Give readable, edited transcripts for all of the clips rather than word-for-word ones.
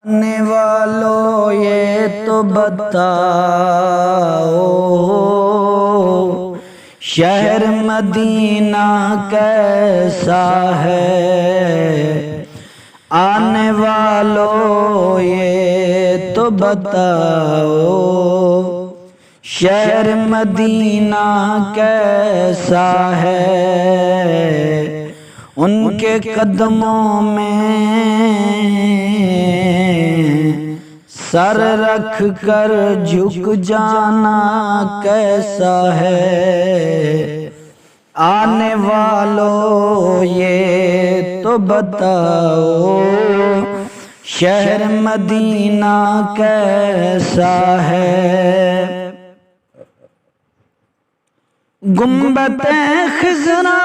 आने वालों ये तो बताओ, शहर मदीना कैसा है। आने वालों ये तो बताओ, शहर मदीना कैसा है। उनके कदमों में सर रख कर झुक जाना कैसा है। आने वालों ये तो बताओ, शहर मदीना कैसा है। गुंबते खिज़रा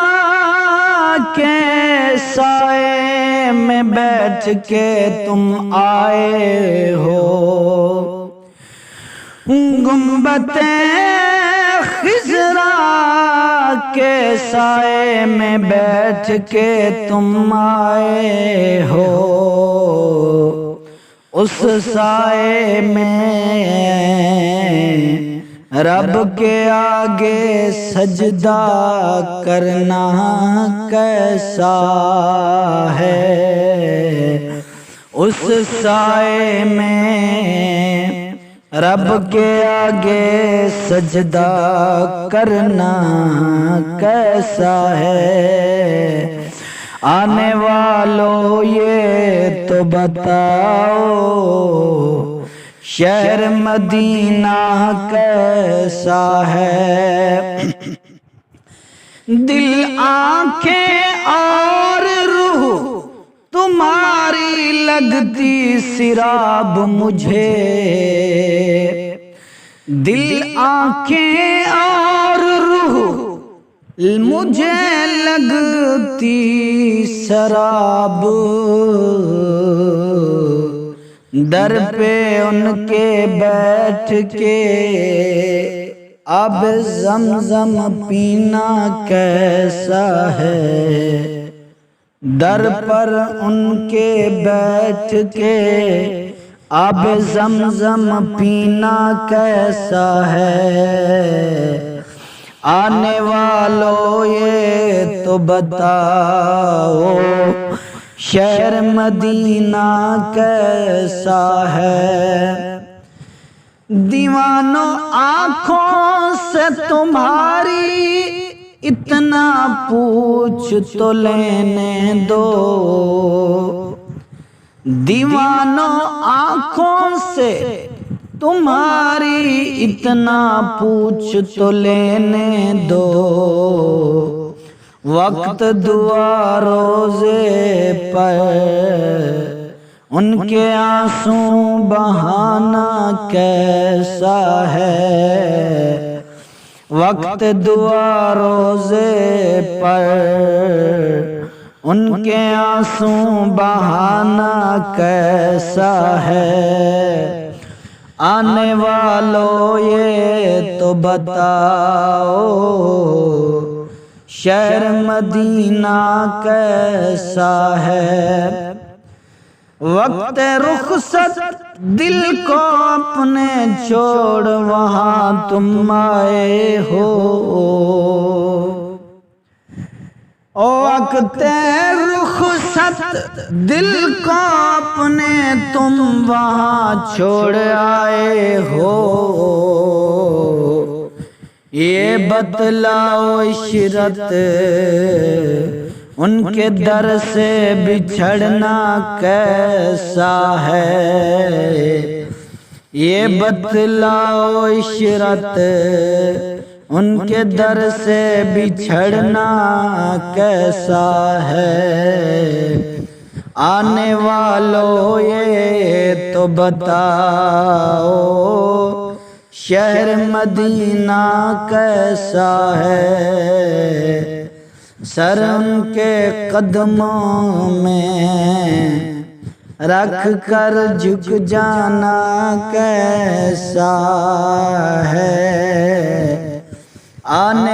के साए में बैठ के तुम आए हो। गुंबते खिज़रा के साए में बैठ के तुम आए हो। उस साए में रब के आगे सजदा करना कैसा है। उस साए में रब के आगे सजदा करना कैसा है। आने वालों ये तो बताओ, शहर मदीना कैसा है। दिल आंखें और रूह तुम्हारी लगती सिराब मुझे। दिल आंखें और रूह मुझे लगती शराब। दर पे उनके बैठ के अब ज़मज़म पीना कैसा है। दर पर उनके बैठ के अब ज़मज़म पीना कैसा है। आने वालों ये तो बताओ, शहर मदीना कैसा है। दीवानों आँखों से तुम्हारी इतना पूछ तो लेने दो। दीवानों आँखों से तुम्हारी इतना पूछ तो लेने दो। वक्त दुआ रोज़े पर उनके आंसू बहाना कैसा है। वक्त दुआ रोज़े पर उनके आंसू बहाना कैसा है। आने वालों ये तो बताओ, शहर मदीना कैसा है। वक्त रुखसत दिल को अपने छोड़ वहाँ तुम आए हो। वक्त रुखसत दिल को अपने तुम वहाँ छोड़ आए हो। ये बतलाओ इशरत उनके दर से बिछड़ना कैसा है। ये बतलाओ इशरत उनके दर से बिछड़ना कैसा है। आने वालों ये तो बताओ, शहर मदीना कैसा है। सर उनके कदमों में रख कर झुक जाना कैसा है। आने